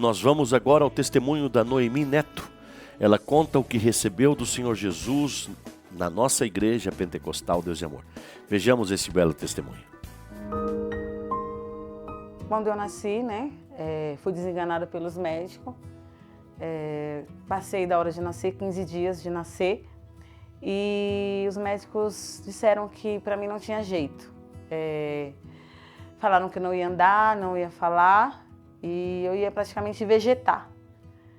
Nós vamos agora ao testemunho da Noemi Neto. Ela conta o que recebeu do Senhor Jesus na nossa igreja pentecostal Deus e Amor. Vejamos esse belo testemunho. Quando eu nasci, fui desenganada pelos médicos. Passei da hora de nascer, 15 dias de nascer. E os médicos disseram que para mim não tinha jeito. Falaram que eu não ia andar, não ia falar e eu ia praticamente vegetar.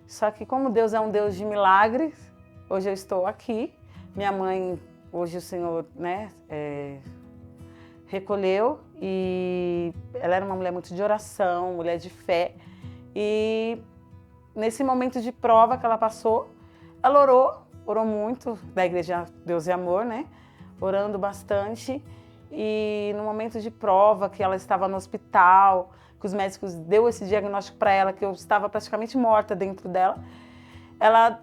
Só que como Deus é um Deus de milagres, hoje eu estou aqui. Minha mãe, hoje o Senhor recolheu e ela era uma mulher muito de oração, mulher de fé. E nesse momento de prova que ela passou, ela orou muito, da Igreja Deus e Amor, orando bastante. E no momento de prova, que ela estava no hospital, que os médicos deu esse diagnóstico para ela, que eu estava praticamente morta dentro dela,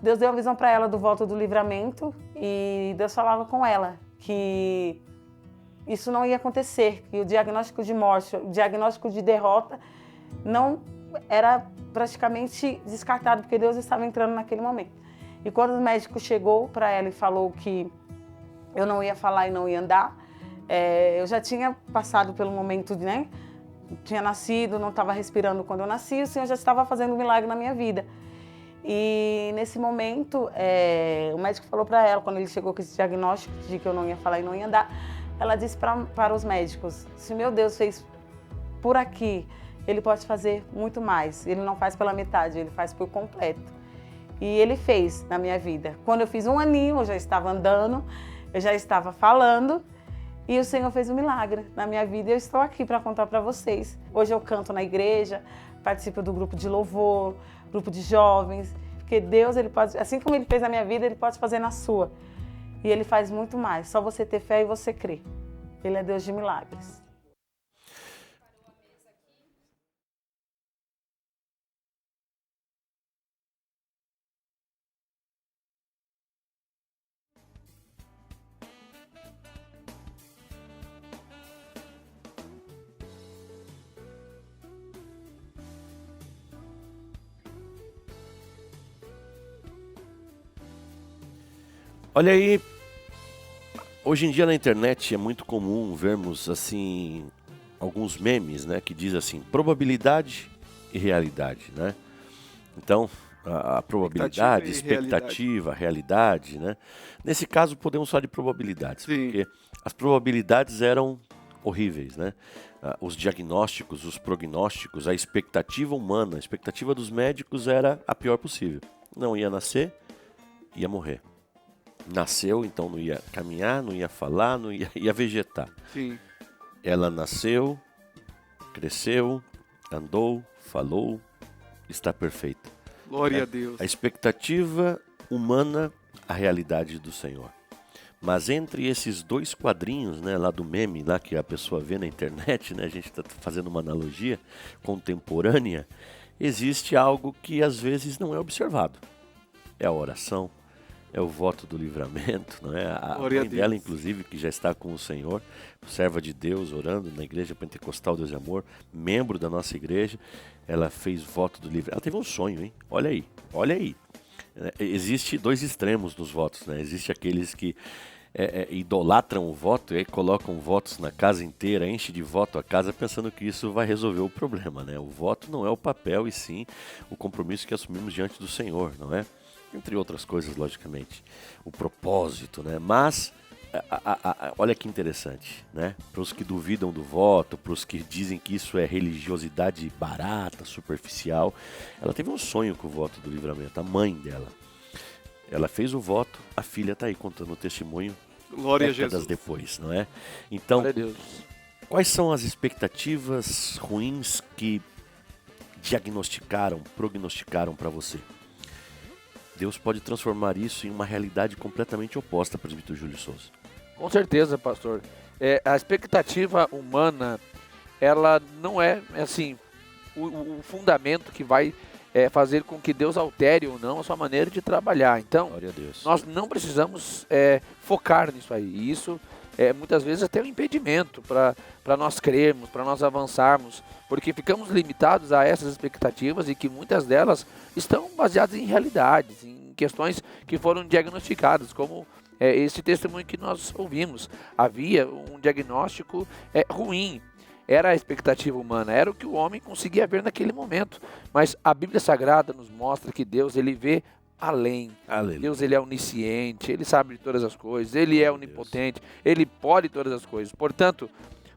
Deus deu a visão para ela do voto do livramento e Deus falava com ela que isso não ia acontecer, que o diagnóstico de morte, o diagnóstico de derrota não era praticamente descartado, porque Deus estava entrando naquele momento. E quando o médico chegou para ela e falou que eu não ia falar e não ia andar, eu já tinha passado pelo momento, tinha nascido, não estava respirando quando eu nasci, o Senhor já estava fazendo um milagre na minha vida. E nesse momento, o médico falou para ela, quando ele chegou com esse diagnóstico de que eu não ia falar e não ia andar, ela disse para os médicos, se meu Deus fez por aqui, Ele pode fazer muito mais. Ele não faz pela metade, Ele faz por completo. E Ele fez na minha vida. Quando eu fiz 1 aninho, eu já estava andando, eu já estava falando, e o Senhor fez um milagre na minha vida e eu estou aqui para contar para vocês. Hoje eu canto na igreja, participo do grupo de louvor, grupo de jovens, porque Deus, Ele pode, assim como Ele fez na minha vida, Ele pode fazer na sua. E Ele faz muito mais, só você ter fé e você crer. Ele é Deus de milagres. Olha aí, hoje em dia na internet é muito comum vermos assim alguns memes, que diz assim, probabilidade e realidade, Então, a probabilidade, expectativa, realidade, Nesse caso podemos falar de probabilidades, Sim. porque as probabilidades eram horríveis, Os diagnósticos, os prognósticos, a expectativa humana, a expectativa dos médicos era a pior possível. Não ia nascer, ia morrer. Nasceu, então não ia caminhar, não ia falar, não ia vegetar. Sim. Ela nasceu, cresceu, andou, falou, está perfeita. Glória a Deus. A expectativa humana, a realidade do Senhor. Mas entre esses dois quadrinhos, lá do meme, lá que a pessoa vê na internet, a gente está fazendo uma analogia contemporânea, existe algo que às vezes não é observado. É a oração. É o voto do livramento, A mãe dela, inclusive, que já está com o Senhor, serva de Deus, orando na Igreja Pentecostal Deus e Amor, membro da nossa igreja, ela fez voto do livramento. Ela teve um sonho, hein? Olha aí. Existe dois extremos nos votos, Existe aqueles que idolatram o voto e aí colocam votos na casa inteira, enche de voto a casa pensando que isso vai resolver o problema, O voto não é o papel e sim o compromisso que assumimos diante do Senhor, não é? Entre outras coisas, logicamente, o propósito, Mas, olha que interessante, Para os que duvidam do voto, para os que dizem que isso é religiosidade barata, superficial, ela teve um sonho com o voto do livramento, a mãe dela. Ela fez o voto, a filha está aí contando o testemunho Glória décadas a Jesus. depois, não é? Então, Glória a Deus. quais são as expectativas ruins que prognosticaram para você? Deus pode transformar isso em uma realidade completamente oposta, presbítero Júlio Souza. Com certeza, pastor. A expectativa humana, ela não é assim o fundamento que vai fazer com que Deus altere ou não a sua maneira de trabalhar. Então, Glória a Deus. nós não precisamos focar nisso aí. E isso muitas vezes até um impedimento para nós crermos, para nós avançarmos, porque ficamos limitados a essas expectativas e que muitas delas estão baseadas em realidades, em questões que foram diagnosticadas, como esse testemunho que nós ouvimos. Havia um diagnóstico ruim, era a expectativa humana, era o que o homem conseguia ver naquele momento, mas a Bíblia Sagrada nos mostra que Deus, ele vê além. Aleluia. Deus, ele é onisciente, ele sabe de todas as coisas, ele é onipotente, ele pode todas as coisas. Portanto,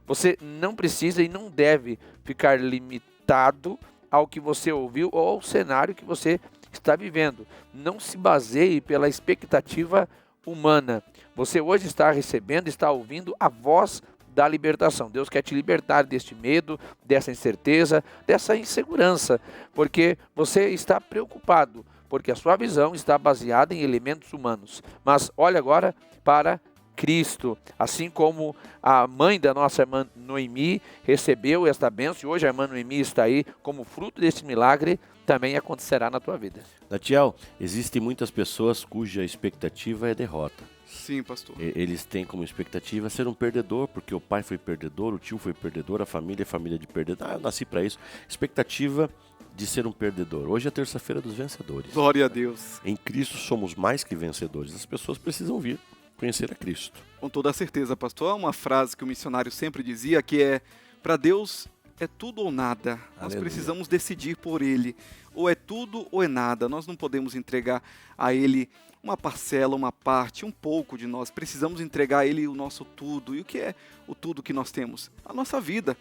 você não precisa e não deve ficar limitado ao que você ouviu ou ao cenário que você está vivendo. Não se baseie pela expectativa humana. Você hoje está recebendo, está ouvindo a voz da libertação. Deus quer te libertar deste medo, dessa incerteza, dessa insegurança, porque você está preocupado, porque a sua visão está baseada em elementos humanos. Mas olha agora para Cristo. Assim como a mãe da nossa irmã Noemi recebeu esta bênção, e hoje a irmã Noemi está aí como fruto desse milagre, também acontecerá na tua vida. Natiel, existem muitas pessoas cuja expectativa é derrota. Sim, pastor. Eles têm como expectativa ser um perdedor, porque o pai foi perdedor, o tio foi perdedor, a família é família de perdedor. Eu nasci para isso. Expectativa de ser um perdedor. Hoje é a terça-feira dos vencedores. Glória a Deus. Em Cristo somos mais que vencedores. As pessoas precisam vir conhecer a Cristo. Com toda certeza, pastor. Há uma frase que o missionário sempre dizia, que é: para Deus é tudo ou nada. Nós Aleluia. precisamos decidir por Ele. Ou é tudo ou é nada. Nós não podemos entregar a Ele uma parcela, uma parte, um pouco de nós. Precisamos entregar a Ele o nosso tudo. E o que é o tudo que nós temos? A nossa vida.